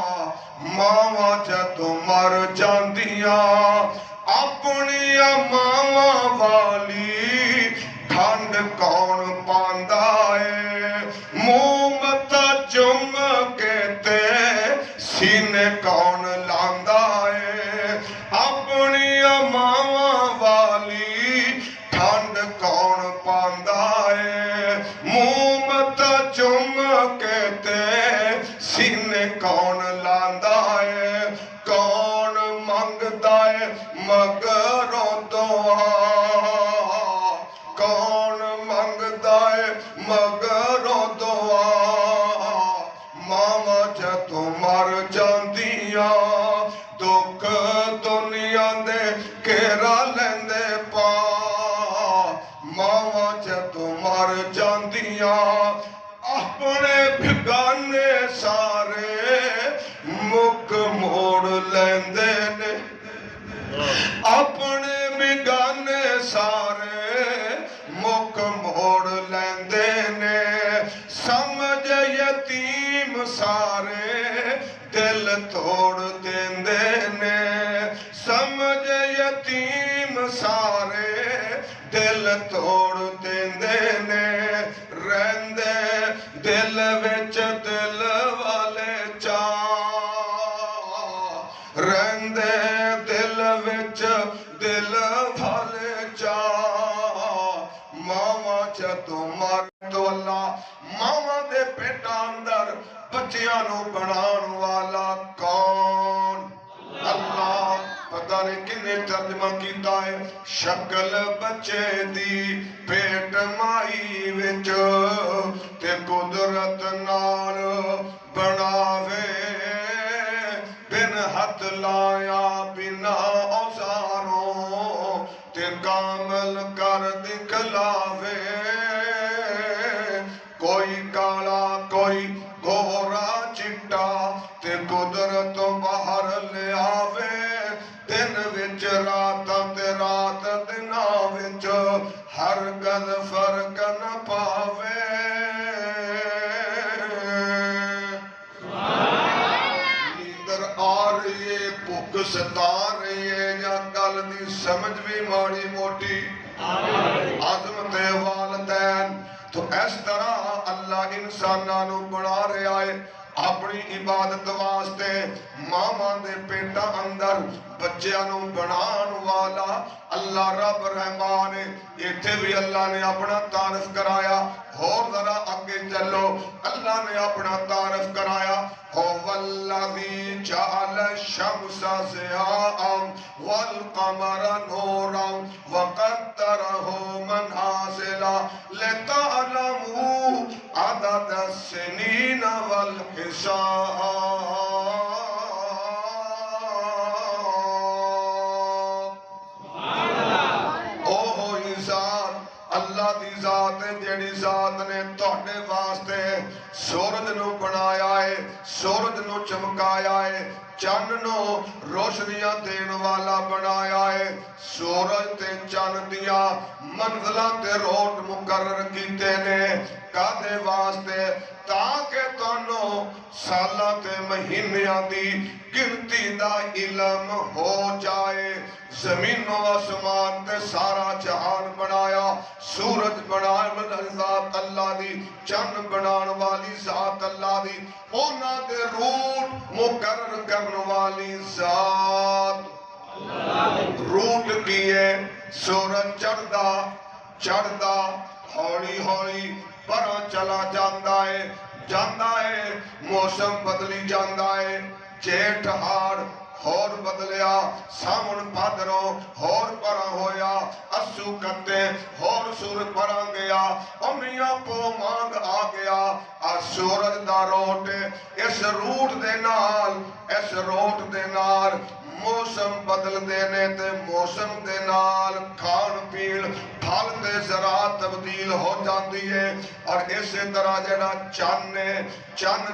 ਮਾਵਾਂ ਜਦੋਂ ਮਰ ਜਾਂਦੀਆਂ ਆਪਣੀਆਂ ਮਾਵਾਂ ਵਾਲੀ ਠੰਡ ਕੌਣ ਪਾਉਂਦਾ ਏ ਮੂੰਹ ਮੱਥਾ ਚੁੰਮ ਕੇ ਤੇ ਸੀਨੇ ਕੌਣ ਲਾਂਦਾ ਏ ਆਪਣੀਆਂ ਮਾਵਾਂ ਵਾਲੀ ਠੰਡ ਕੌਣ ਪਾਉਂਦਾ ਏ ਮੂੰਹ ਮੱਥਾ ਚੁੰਮ ਕੇ ਤੇ ਸੀਨੇ ਕੌਣ ਲਾਂਦਾ ਏ ਕੌਣ ਮੰਗਦਾ ਏ ਮਗਰੋਂ ਦੁਆ ਕੌਣ ਮੰਗਦਾ ਏ ਮਗਰੋਂ ਦੁਆ ਮਾਵਾਂ ਜਦੋਂ ਮਰ ਜਾਂਦੀਆਂ ਦੁੱਖ ਦੁਨੀਆ ਦੇ ਘੇਰਾ ਲੈਂਦੇ ਪਾ ਮਾਵਾਂ ਜਦੋਂ ਮਰ ਜਾਂਦੀਆਂ ਆਪਣੇ ਬਿਗਾਨੇ ਸਾਰੇ ਮੁੱਖ ਮੋੜ ਲੈਂਦੇ ਨੇ ਆਪਣੇ ਬਿਗਾਨੇ ਸਾਰੇ ਮੁੱਖ ਮੋੜ ਲੈਂਦੇ ਨੇ ਸਮਝ ਯਤੀਮ ਸਾਰੇ ਦਿਲ ਤੋੜ ਦਿੰਦੇ ਨੇ ਸਮਝ ਯਤੀਮ ਸਾਰੇ ਦਿਲ ਤੋੜ ਦਿੰਦੇ ਨੇ ਰਹਿੰਦੇ ਦਿਲ ਵਿੱਚ ਦਿਲ ਵਾਲੇ ਚਾਅ ਰਹਿੰਦੇ ਦਿਲ ਵਿੱਚ ਦਿਲ ਵਾਲੇ ਚਾਅ ਮਾਵਾਂ ਜਦੋਂ ਮਰ ਤੋਂ ਅੱਲਾ ਮਾਵਾਂ ਦੇ ਪੇਟਾਂ ਅੰਦਰ ਬੱਚਿਆਂ ਨੂੰ ਬਣਾਉਣ ਵਾਲਾ ਕੌਣ ਅੱਲਾ ਪਤਾ ਨਹੀਂ ਕਿੰਨੇ ਤਰਜਮਾ ਕੀਤਾ ਹੈ ਸ਼ਕਲ ਬੱਚੇ ਦੀ ਪੇਟ ਮਾਈ ਵਿੱਚ ਤੇ ਕੁਦਰਤ ਨਾਲ ਬਣਾਵੇ ਬਿਨ ਹੱਥ ਲਾਇਆ ਬਿਨਾ ਔਜ਼ਾਰੋਂ ਤੇ ਕਾਮਲ ਕਰ ਦਿਖਲਾਵੇ ਕੋਈ ਕਾਲਾ ਕੋਈ ਗੋਰਾ ਚਿੱਟਾ ਤੇ ਕੁਦਰਤ ਤੋਂ ਬਾਹਰ ਲਿਆਵੇ ਦਿਨ ਵਿੱਚ ਰਾਤਾਂ ਤੇ ਰਾਤ ਦਿਨਾਂ ਵਿੱਚ ਹਰਗਜ਼ ਫਰਕ ਨਾ ਪਾਵੇ ਨੀਂਦਰ ਆ ਰਹੀ ਏ ਭੁੱਖ ਸਤਾ ਰਹੀ ਏ ਜਾਂ ਗੱਲ ਦੀ ਸਮਝ ਵੀ ਮਾੜੀ ਮੋਟੀ ਆਜ਼ਮ ਤੇ ਵਾਲਦੈਨ تو اس طرح اللہ انساناں نو بنا رہا ہے اپنی عبادت واسطے ماما دے پیٹا اندر بچیاں نو بنان والا اللہ رب رحمان ہے ایتھے بھی اللہ نے اپنا تعارف کرایا اور ذرا آگے چلو اللہ نے اپنا تعارف کرایا هو الذی جعل الشمس ضیاء والقمر نورا وقدره منازل لتعلموا عدد السنین والحساب اللہ دی ذات ہے جیڑی ذات نے تہاڈے واسطے سورج نو بنایا ہے سورج نو چمکایا ہے چن نو روشنیاں دین والا بنایا ہے سورج تے چن دیاں منزلاں تے روٹ مقرر کیتے نے کادے واسطے تاکہ تانوں سالاں تے مہینیاں دی گنتی دا علم ہو جائے زمین و آسمان تے سارا جہان بنایا سورج بنایا ذات اللہ دی چن بنان والی ذات اللہ دی اونا دے روٹ مقرر کرن والی ذات روٹ کیے سورج چڑھدا ہولی ہولی پرا چلا جاندا ہے موسم بدلی جاندا ہے جیٹھ ہاڑ ہور بدلیا سامن پادروں ہور پرا ہویا اسو کتے ہور سور پرا گیا امیاں پو مانگ آ گیا سورج دا روٹ اس روٹ دے نال موسم بدل دینے تے موسم دے نال کھان پیڑ پھل تے زراعت تبدیل ہو جاندی ہے اور اسی طرح جڑا چن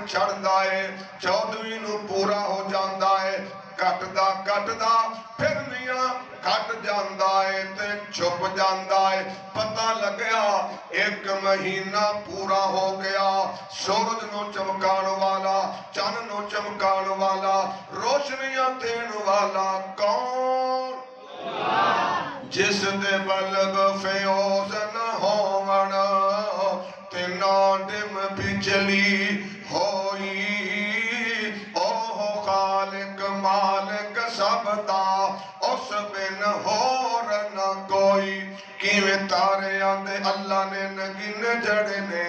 چڑھدا ہے 14ویں نو پورا ہو جاندا ہے کٹدا پھر میاں کٹ جاندا ہے تے چھپ جاندا ہے پتہ لگیا ایک مہینہ پورا ہو گیا سورج نو چمکان والا چن نو نو چمکان والا روشنیاں دین والا کون جس دے بلب فیوز نہ ہون تے نادم بجلی ہوئی اوہ خالق مالک سب دا اس بن ہور نہ کوئی کیویں تارے آندے اللہ نے نگین جڑے نے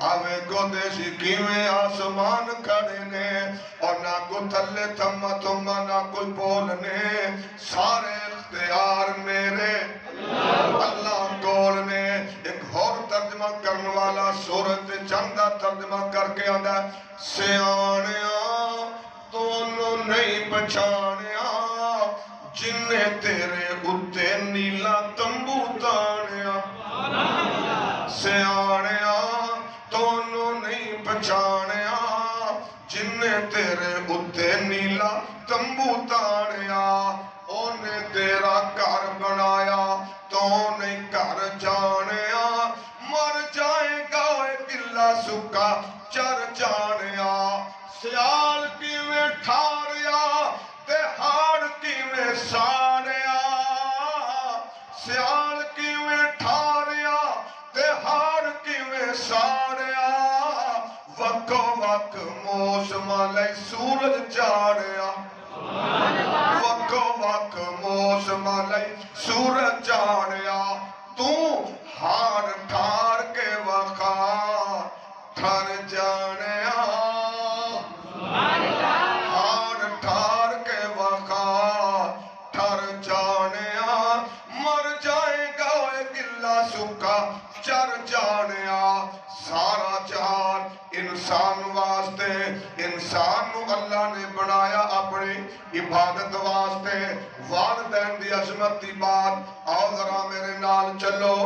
آوے کو دیسی کیویں آسمان کھڑے نے اور نہ کو تھلے تھما تھما نہ کوئی بولنے سارے اختیار میرے اللہ کول نے ایک اور ترجمہ کرنے والا سورت چندہ ترجمہ کر کے آندہ سیانیاں تو انہوں نہیں پچھانیاں جنہیں تیرے اتے نیلا تمبو تانیاں سیانیاں تو انہوں نہیں پچھانیاں جنہیں تیرے اتے نیلا تمبو تانیاں اونے تیرا گھر بنایا تو نہیں گھر جانیا مر جائے گا گلا سکا چر جانیا سیال کیویں ٹھاریا تے ہاڑ کیویں سانیا سیال کیویں ٹھاریا تے ہاڑ کیویں سانیا وکو وک موسم لئی سورج چاڑیا وکو وک موسم لئی سورج چاڑیا تو ہار ٹھار کے وقا ٹھر جانیا ہار ٹھار کے وقا ٹھر جانیا مر جائے گا گلا سکا چر جانیا سارا جہان انسان واسطے انسان نو اللہ نے بنایا اپنی عبادت واسطے والدین دی عظمت دی بات آؤ ذرا میرے نال چلو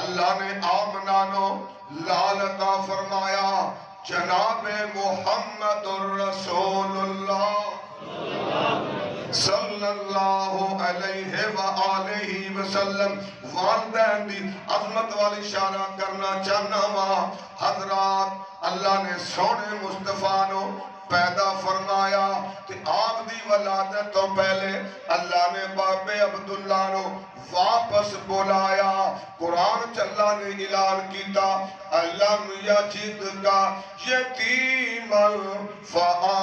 اللہ نے آمنانو لال عطا فرمایا جناب محمد الرسول اللہ صلی اللہ علیہ وآلہ وسلم والدین دی عظمت والی اشارہ کرنا چاہنا ماں حضرات اللہ نے سونے مصطفیٰ نو پیدا فرمایا تے آپ دی ولادت تو پہلے اللہ نے باب عبداللہ نو واپس بولایا قرآن چلا نے اعلان کیتا علم یجد کا یتیم فآوا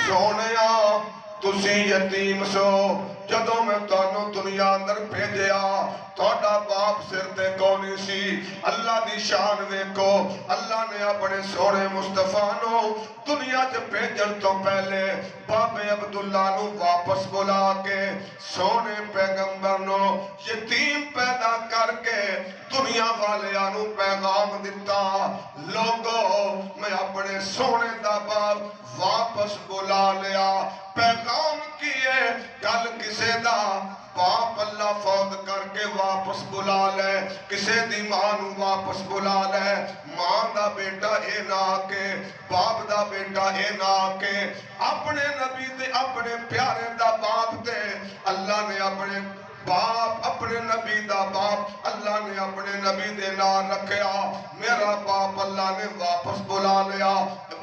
سونیا تسی یتیم سو جدوں میں تانوں دنیا اندر بھیجیا تھوڑا باپ سر تے کونی سی اللہ دی شان ویکو اللہ نے اپنے سونے مصطفیٰ نو دنیا تے بھیجن تو پہلے باب عبداللہ نو واپس بلا کے سونے پیغمبر نو یتیم پیدا کر کے دنیا والے آنو پیغام دیتا لوگو میں اپنے سونے دا باپ واپس بلا لیا پیغام کیے کل کسے دا باپ اللہ فوت کر کے واپس بلا لے کسے دی ماں نو واپس بلا لے ماں دا بیٹا اے نہ کے باپ دا بیٹا اے نہ کے اپنے نبی دے اپنے پیارے دا باپ دے اللہ نے اپنے باپ اپنے نبی دا باپ اللہ نے اپنے نبی دے نام رکھیا میرا باپ اللہ نے واپس بلا لیا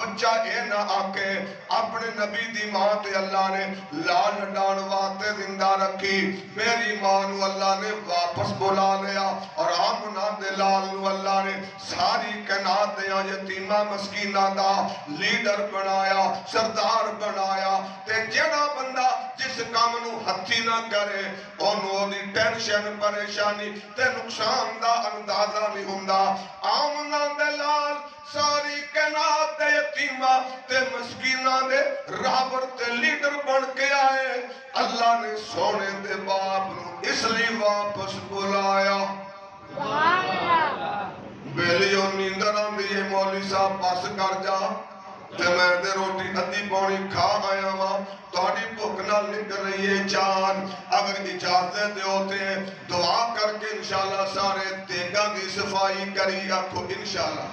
بچہ اے نہ آکے اپنے نبی دی ماں تے اللہ نے لال ڈان واتے زندہ رکھی میری ماں نو اللہ نے واپس بلا لیا اور آمنہ دے لال نو اللہ نے ساری کائنات دیا یتیمہ مسکینہ دا لیڈر بنایا سردار بنایا تے جڑا بندہ جس کام نو ہتھی نہ کرے انہوں دی ٹینشن پریشانی تے نقصان دا اندازہ نہیں ہوندا آمنہ دے لال ساری کائنات دے یتیمہ تے مسکینہ دے رابر تے لیڈر بن کے آئے اللہ نے سونے دے باپ نو اس لیے واپس بلایا بیلیوں نیندر آندی مولی صاحب پاس کر جا تے میں دے روٹی ادھی پونی کھا آیا ہوا توڑی بھوک نہ نکل رہی ہے جان اگر اجازت دے ہوتے ہیں دعا کر کے انشاءاللہ سارے دیگاں دی صفائی کری آکھو انشاءاللہ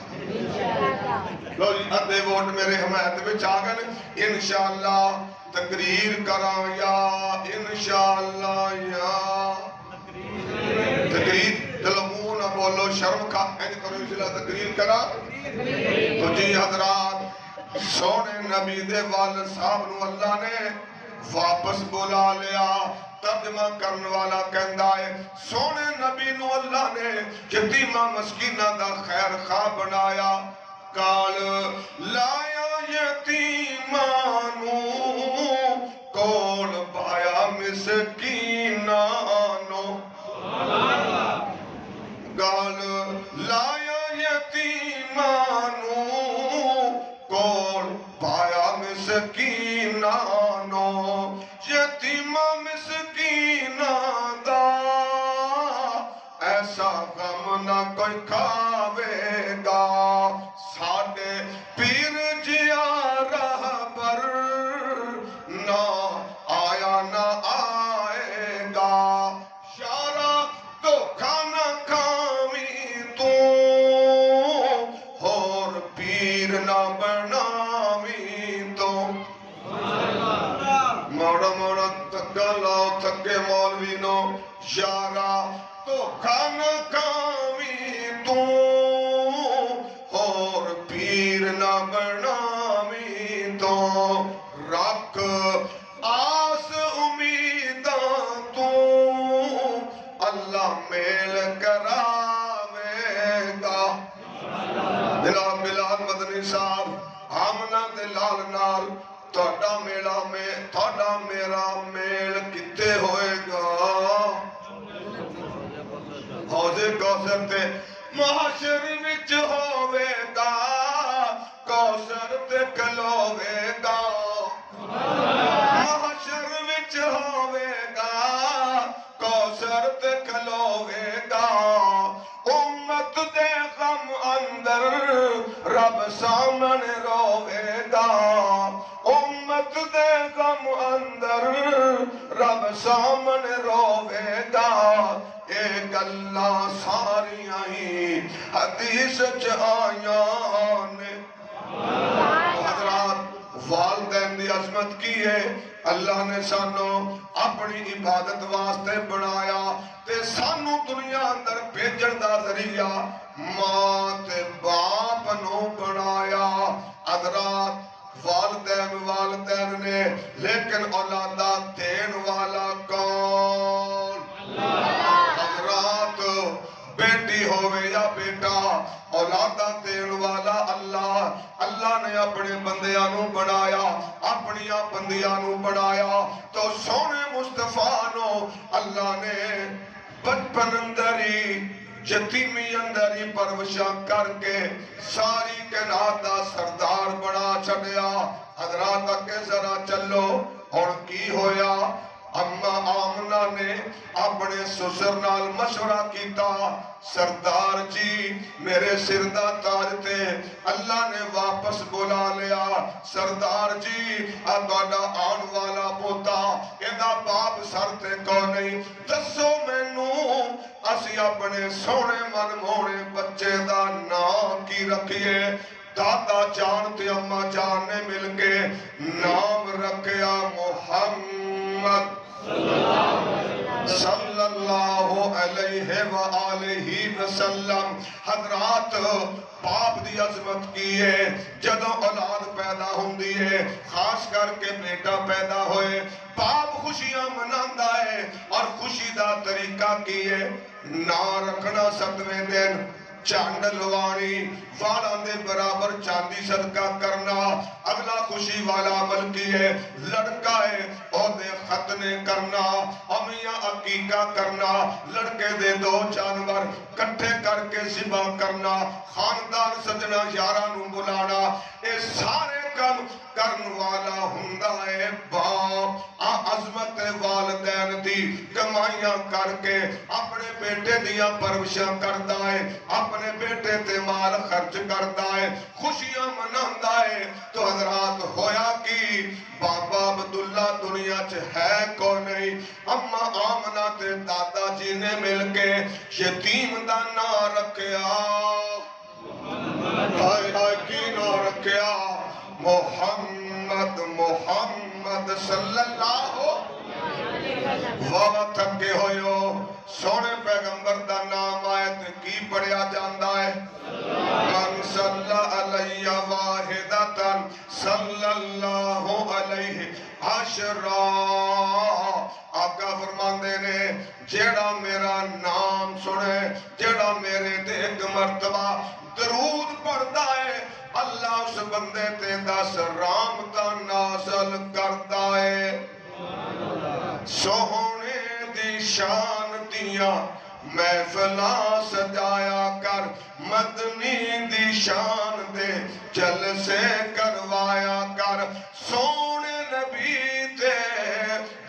لو جی ادھے ووٹ میرے حمایت میں چاگن انشاءاللہ تقریر کراں یا انشاءاللہ یا تقریر چلو منہ نہ بول بولو شرم کھا کرو اصلاح تقریر کرا تو جی حضرات سونے نبی دے والد صاحب نو اللہ نے واپس بلا لیا ترجمہ کرنے والا کہندا ہے سونے نبی نو اللہ نے یتیمہ مسکینہ دا خیر خواہ بنایا کال لایا یتیمانو کول پایا مسکینہ نو گال لایا یتیمانو کول پایا مسکینہ نو یتیمہ مسکینہ دا ایسا غم نہ کوئی کھاوے گا ساڑھے پیر جیا رہ پر نہ آیا نہ آئے گا شارہ تو کھانا کھامی تو اور پیر نہ بنامی تو موڑا موڑا تکا لاؤ تکے مولوی نو یارا تو کھانا کھامی تو اور پیر نہ بنامی تو رکھ آس امیداں تو اللہ میل کراوے گا بلال مدنی صاحب آمنہ دلال نال توڑا میرا میل کتے ہوئے گا حوضے کوثر تے محشر وچ ہوئے گا کوثر تے کلوے گا محشر وچ ہوئے گا کوثر تے کلوے گا امت دے غم اندر رب سامنے روے گا امت دے غم اندر رب سامنے روے گا اے گلہ ساری آئی حدیث چاہیاں نے حضرات والدین دی عظمت کی ہے اللہ نے سانو اپنی عبادت واسطے بنایا تے سانو دنیا اندر بھیجن دا ذریعہ ماں تے باپ نو بنایا حضرات والدین نے لیکن اولادہ دین والا کون حضرات بیٹی ہوئے یا بیٹا اولادہ دین والا اللہ نے اپنے بندیانوں بنایا اپنی بندیانوں بنایا تو سونے مصطفیٰ نو اللہ نے بچپن اندری یتیمی اندری پرورشاں کر کے ساری کائنات دا سردار بنا چھڈیا حضرات اگے ذرا چلو اور کی ہویا اما آمنہ نے اپنے سسر نال مشورہ کیتا سردار جی میرے سردہ تاج تے اللہ نے واپس بلا لیا سردار جی آدھاڑا آن والا پوتا ایدہ باپ سر تے کو نہیں دسو میں نو اسی اپنے سونے من مونے بچے دا نام کی رکھئے دادا جان تے اممہ جان نے مل کے نام رکھیا محمد صلی اللہ علیہ وآلہ وسلم حضرات باپ دی عظمت کی ہے جدوں اولاد پیدا ہوندی ہے خاص کر کے بیٹا پیدا ہوئے باپ خوشیاں مناندا ہے اور خوشی دا طریقہ کی ہے نا رکھنا 7ویں دن چاند لوانی والان دے برابر چاندی صدقہ کرنا اگلا خوشی والا عمل کی ہے لڑکا ہے اور دے ختنے کرنا امیاں عقیقہ کرنا لڑکے دے 2 جانور کٹھے کر کے ذبح کرنا خاندان سجنا یارانوں بلانا اے سارے کم کرن والا ہوندا ہے باپ عظمت والدین دی کمائیاں کر کے اپنے بیٹے دیا پرورشاں کردا ہے اپنے بیٹے تے مال خرچ کردا ہے خوشیاں مناندا ہے تو حضرات ہویا کی بابا عبداللہ دنیا چ ہے کو نہیں اما آمنہ تے دادا جی نے مل کے یتیم دا نام رکھیا ہائے کی نام رکھیا محمد محمد صلی اللہ واہ تھکے ہوئیو سونے پیغمبر دا نام آئے تے کی پڑھے مرتبہ درود پڑھدا ہے اللہ اس بندے تے 10 رحمتاں نازل کردا ہے سوہنے دی شان دیاں محفلاں سجایا کر مدنی دی شان دے جلسے کروایا کر سونے نبی تے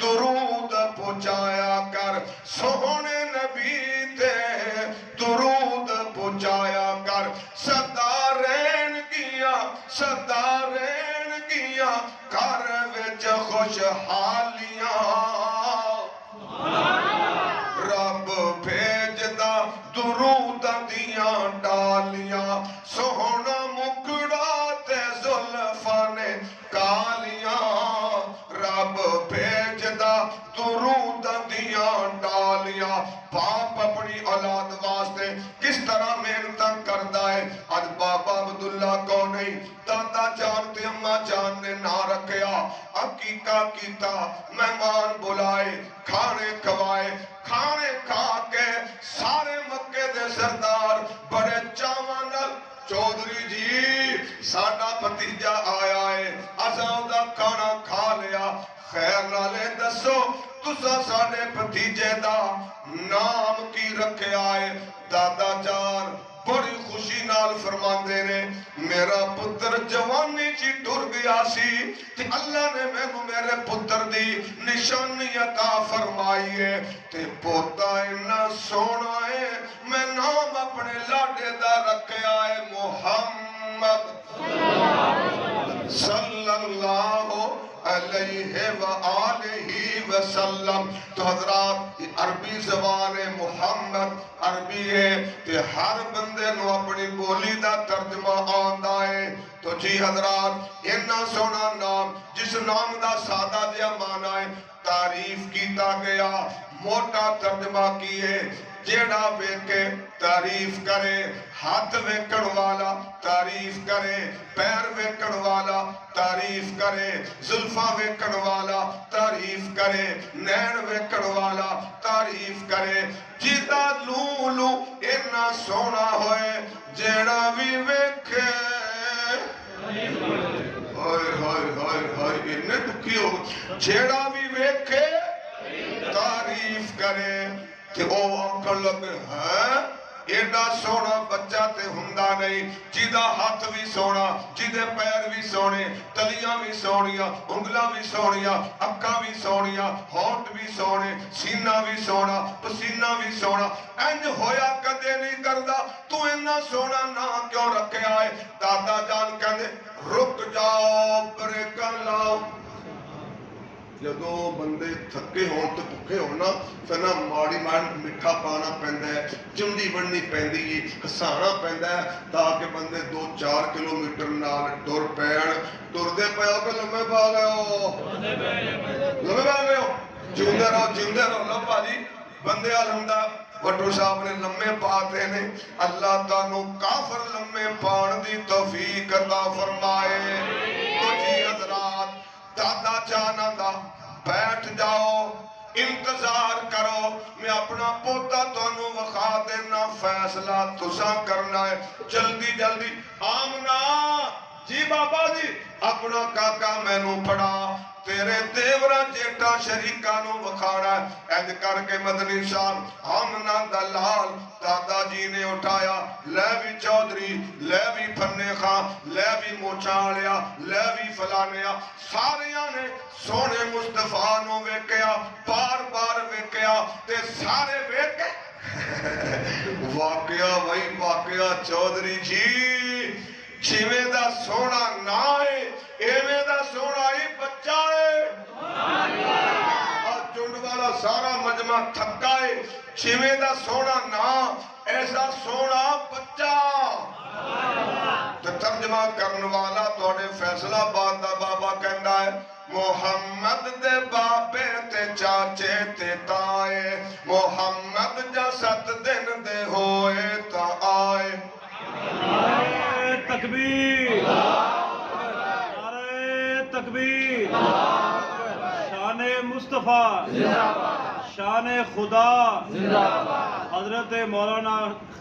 درود پہنچایا کر سونے نبی تے درود پہنچایا کر سدا رہن گیا گھر وچ خوشحالیاں رب بھیجدا درود دیاں ڈالیاں سوہنا مکڑا تے زلفاں نے کالیاں رب بھیجدا درود دیاں ڈالیاں باپ اپنی اولاد واسطے کس طرح محنتاں کردا ہے اج بابا عبداللہ کو نہیں دادا جان تے اماں جان نے نہ رکھیا عقیقہ کیتا مہمان بلائے کھانے کھوائے کھانے کھا کے سارے مکے دے سردار بڑے چاواں نال چودھری جی ساڈا بھتیجا آیا ہے اساں دا کھانا کھا لیا خیر نالے دسو تساں ساڈے بھتیجے دا نام کی رکھیا ہے دادا جان بڑی خوشی نال فرماندے نے میرا پتر جوانی چی ٹر گیا سی تے اللہ نے مینوں میرے پتر دی نشانی عطا فرمائی ہے تے پوتا اتنا سونا ہے میں نام اپنے لاڈے دا رکھیا ہے محمد صلی اللہ علیہ وآلہ وسلم تو حضرات عربی زبان محمد عربی ہے تے ہر بندے نو اپنی بولی دا ترجمہ آندا ہے تو جی حضرات اتنا سونا نام جس نام دا سادہ جہا معنی ہے تعریف کیتا گیا موٹا ترجمہ کیے جیڑا ویکھے تعریف کرے ہاتھ ویکھن والا تعریف کرے پیر ویکھن والا تعریف کرے زلفاں ویکھن والا تعریف کرے نین ویکھن والا تعریف کرے جیتا لولو اتنا سونا ہوئے جیڑا بھی ویکھے ہائے ہائے ہائے ہائے اتنے دکھی ہو جیڑا بھی ویکھے تعریف کرے کہ او آنکھن لگے ہیں ایڈا سونا بچہ تے ہندہ نہیں جیدہ ہاتھ بھی سونا جیدے پیر بھی سونے تلیاں بھی سونیاں انگلاں بھی سونیاں اکھاں بھی سونیاں ہونٹ بھی سونے سینہ بھی سونا پسینہ بھی سونا انج ہویا کدے نہیں کردا تو انہا سونا نہ کیوں رکھے آئے دادا جان کہنے رک جاؤ بریکن لاؤ جدو بندے تھکے ہون تو بھکے ہونا پھر نہ ماڑی مٹھا پانا پیندا ہے چنڈی بننی پیندی ہے ہسانا پیندا ہے تاکہ بندے 2-4 کلومیٹر نال ٹر پین ٹردے پے ہو کہ لمبے پا گئے ہو جیوندے رہو لو بھاجی بندے الحمدہ وڈو صاحب نے لمبے پاتے نے اللہ تعالیٰ کافر لمبے پان دی توفیق عطا فرمائے تو جی حضرات دادا جانا دا بیٹھ جاؤ انتظار کرو میں اپنا پوتا تانوں وخا دینا فیصلہ تساں کرنا ہے جلدی جلدی آمنا جی بابا جی اپنا کاکا میں نو پڑا تیرے دیورہ جیٹا شریکانوں وکھاڑا ہے ایڈ کر کے مدنی صاحب آمنا دلال دادا جی نے اٹھایا لیوی چودری لیوی پھنے خان لیوی موچالیا لیوی فلانیا ساریاں نے سونے مصطفیٰ نو ویکیا بار بار ویکیا تے سارے ویکے واقعہ وہی واقعہ چودری جی چھوے دا سونا نہ ہے ایوے دا سونا ہی بچہ ہے اور چنڈ والا سارا مجمع تھکا ہے چھوے دا سونا نہ ایسا سونا بچہ تو ترجمہ کرن والا توڑے فیصلہ باندہ بابا کہندا ہے محمد دے باپے تے چاچے تے تائے محمد جا 7 دن دے ہوئے تا آئے تکبیر نعرہ تکبیر شان مصطفیٰ شان خدا حضرت مولانا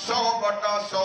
100/100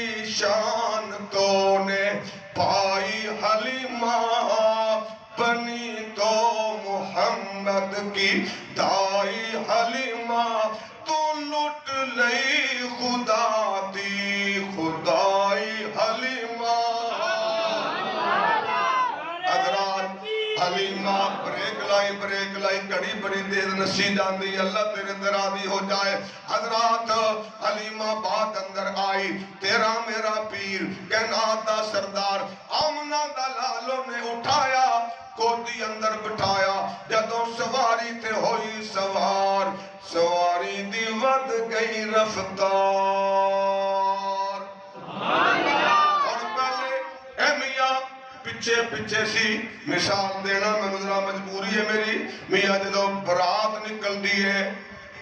بڑی شان تو نے پائی حلیمہ بنی تو محمد کی دائی حلیمہ تو لٹ لئی خدا دی خدائی حلیمہ حضرات حلیمہ بریک لائی کڑی بڑی دیر نسی جاندی اللہ تیرے درادی ہو جائے حضرات حلیمہ بات اندر آئی تیرا میرا پیر کائنات دا سردار آمنہ دا لالوں نے اٹھایا کوٹی اندر بٹھایا جدوں سواری تے ہوئی سوار سواری دی ود گئی رفتار اور پہلے اے میاں پچھے سی مثال دینا میں ذرا مجبوری ہے میری میاں جدوں برات نکل دیئے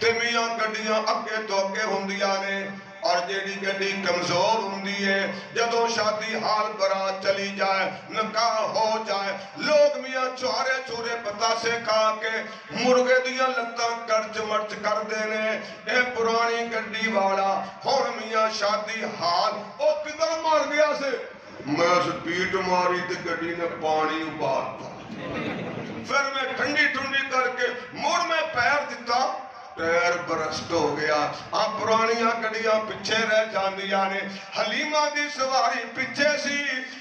تے میاں گڈیاں اگے تو اگے ہوندیاں نے اور جیڑی گڈی کمزور ہوندی ہے جدوں شادی حال برات چلی جائے نکاح ہو جائے لوگ میاں چوارے چورے پتا سے کھا کے مرغے دیاں لتاں کرچ مرچ کر دینے اے پرانی گڈی والا ہون میاں شادی حال او کدھر مار گیا سے میں سپیٹ ماری تے گڈی نے پانی ابارتا پھر میں ٹھنڈی کر کے مڑ میں پیر دیتا پیر برست ہو گیا آپ پرانیاں گڈیاں پچھے رہ جاندیاں نے حلیمہ دی سواری پچھے سی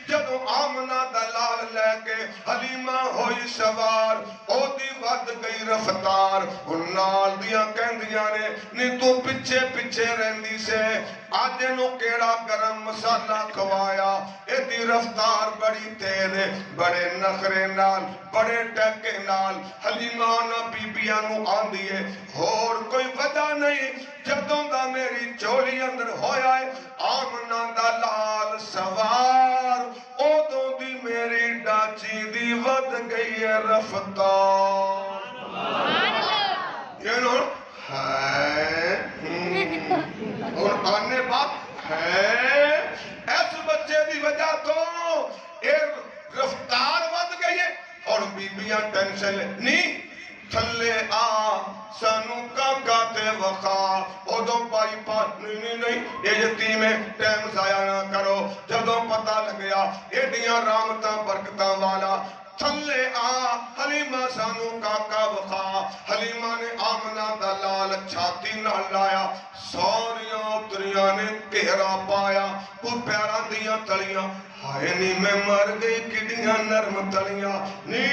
جدوں آمنہ دلال لے کے حلیمہ ہوئی سوار او دی ود گئی رفتار ان نال دیاں کہندیاں نے نی تو پچھے رہندی سے آج نو کیڑا گرم مسالہ کھوایا اے دی رفتار بڑی تیز ہے بڑے نخرے نال بڑے ٹیکے نال حلیمہ نہ بی بیاں نو آن دیئے اور کوئی وجہ نہیں جدوں دا میری چولی اندر ہویا ہے آمنہ دا لال سوار او دو دی میری ڈاچی دی ود گئی ہے رفتار یہ نور ہے اور آنے بات ہے ایس بچے دی وجہ تو ایک رفتار ود گئی ہے اور بی بیاں ٹینشن نہیں تھلے آ سانو کاکا تے وقا او دو پائی پات نہیں یہ یتیم ہے ٹیم ضائع نہ کرو جدوں پتہ لگیا ایڈیاں رامتاں برکتاں والا تھلے آ حلیمہ سانو کاکا وقا حلیمہ نے آمنہ دلال چھاتی نہ لایا سوریاں اتریاں نے کہرا پایا کو پیارا دیاں تلیاں ہائے نی میں مر گئی کڑیاں نرم تلیاں نی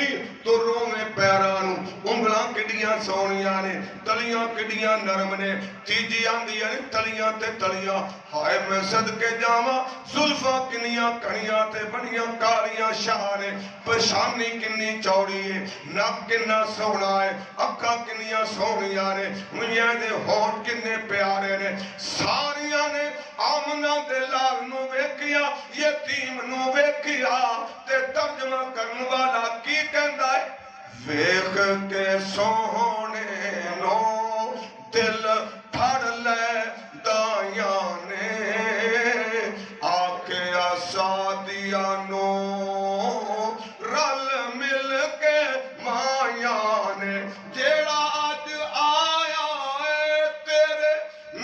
تو رو میں پیرانو انگلاں کڑیاں سونیاں نے تلیاں کڑیاں نرم نے تیجی آندیاں نے تلیاں تے تلیاں ہائے میں صدقے جاواں زلفاں کنیاں کنیاں تے بنیاں کالیاں شاہ نے پشانی کنی چوڑی ہے ناک کننا سونا ہے اکھا کنیاں سونیاں نے میاں دے ہونٹ کنے پیارے نے ساریاں نے آمنہ دے لال نو ویکیا یتیم نو ویکیا تے ترجمہ کرن والا کی کہندا ہے ویکھ کے سونے نو دل پھڑ لے دایاں نے آکے آسادیاں نو رل مل کے مایاں نے جیڑا آج آیا ہے تیرے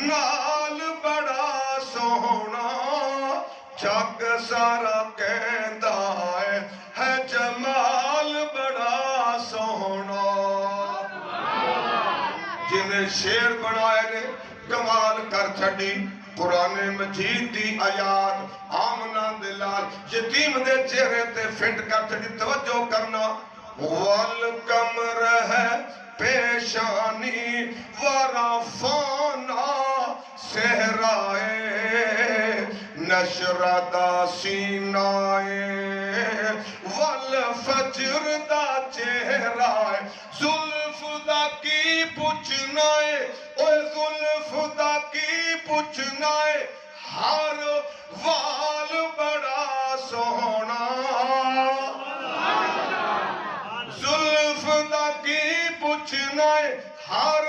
نال بڑا سونا جگ سارا کہندا ہے جمال بڑا سونا جنہیں شیر بنائے نے کمال کر چھڑی قرآن مجید دی آیات آمنہ دلال یتیم دے چہرے تے فٹ کر چھڑی توجہ کرنا والکمر ہے پیشانی ورافانا سہرائے نشردہ سینائے والفجر دا چہرائے زلف دا کی پوچھنائے اوہ زلف دا کی پوچھنائے ہر وال بڑا سونا زلف دا کی پوچھنائے ہر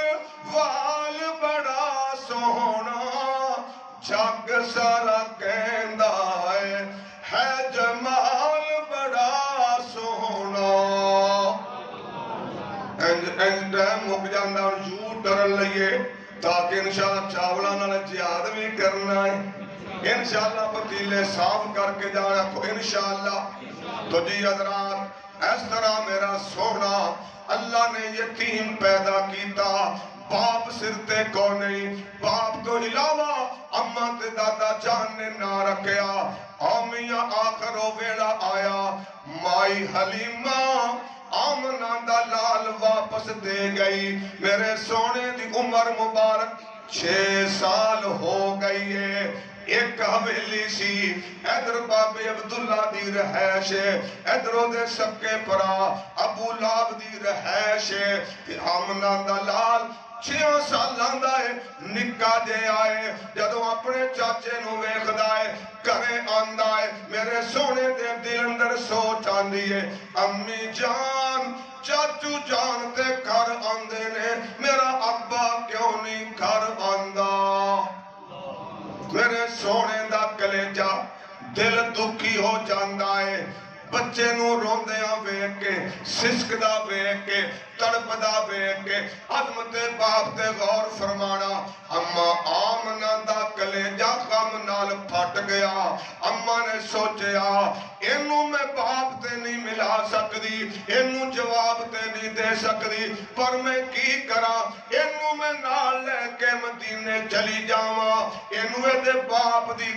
وال بڑا سونا جگ سارا کہندا ہے جمال بڑا سونا اینج ٹائم مک جاندہ یوں ڈرن لئیے تاکہ انشاءاللہ چاولا نال جہاد بھی کرنا ہے انشاءاللہ پتیلے صاف کر کے جانا کو انشاءاللہ. تو جی حضرات اس طرح میرا سونا اللہ نے یتیم پیدا کیتا. باپ سرتے کو نہیں، باپ تو علاوہ اماں تے دادا جان نے نہ رکھیا. آمیاں آخر وہ ویڑا آیا، مائی حلیمہ آمنہ دا لال واپس دے گئی. میرے سونے دی عمر مبارک 6 سال ہو گئی ہے. ایک حویلی سی ادھر بابے عبداللہ دی رہائش ہے، ادھروں دے سکے پرا ابو لاب دی رہائش ہے. آمنہ دا لال 6 سال آندہ ہے، نکا جے آئے جدوں اپنے چاچے نو ویکھدا ہے کرے آندہ ہے. میرے سونے دے دل اندر سوچ آندی ہے، امی جان چاچو جان تے گھر آندے نے، میرا ابا کیوں نہیں گھر آندہ. میرے سونے دا کلیجہ دل دکھی ہو جاندہ ہے. بچے نو روندیاں ویکھ کے، سسکدا ویکھ کے، تڑپدا ویکھ کے عظمت باپ تے غور فرمانا. اماں آمنہ دا کلیجہ غم نال پھٹ گیا. اماں نے سوچیا اینوں میں باپ تے نہیں ملا سکدی، اینوں جواب تے نہیں دے سکدی، پر میں کی کرا؟ اینوں میں نال لے کے مدینے چلی جاواں، اینوں دے باپ دی